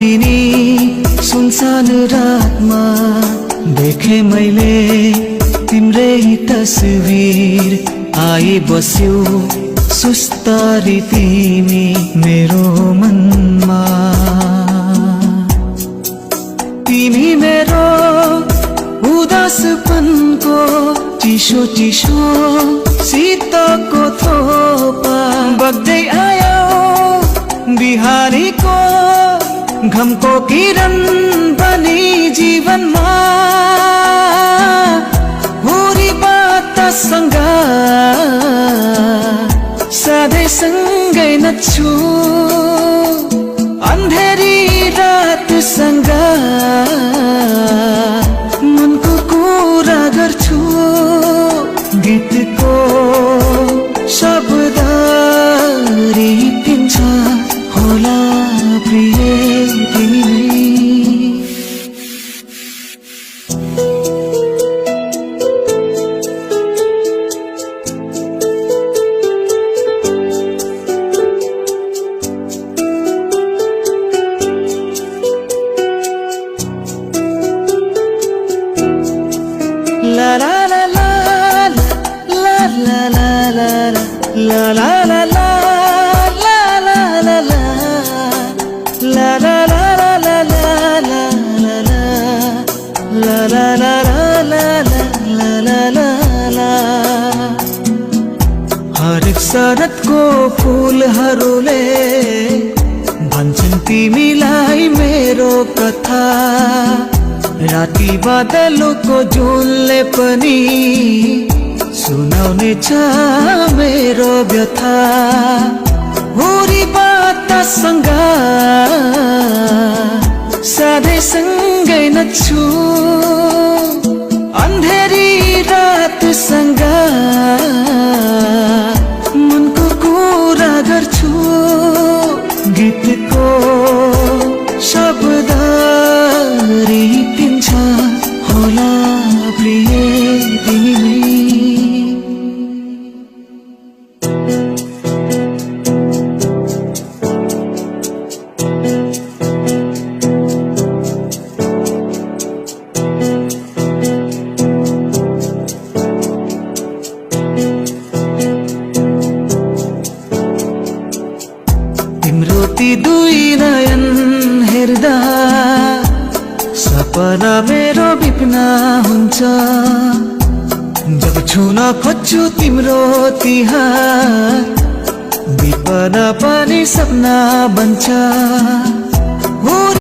सुनसान रातमा देखे मैले तिम्रै तस्बिर आई बस्यो सुस्तारी तिमी मेरो मनमा। तिमी मेरो उदासपनको चिसो चिसो शीतको थोपा बग्दै आयो बिहारीको घमको किरण बनी जीवनमा। हुरी बातासँग सधैँ सँगै नच्छु अन्धेरी रातसँग मनको कुरा गर्छु। गीतको शब्द रित्तिन्छ होला प्रिय तिमी नै। La la la la la la la la la la la la la la la la la La la la la la la la la la la la la la la। हरेक शरदको फुलहरूले भन्छन् तिमीलाई मेरो कथा। राति बादलको झुलले पनि सुनाउने छ मेरो व्यथा। हुरी बातासँग सधैँ सँगै नच्छु अन्धेरी रातसँग मनको कुरा गर्छु। गीतको शब्द रित्तिन्छ होला प्रिय तिमी नै। तिम्रो ती दुई नयन हेर्दा सपना मेरो बिपना हुन्छ। जब छुन खोज्छु तिम्रो तिहार बिपना पनि सपना बन्छ।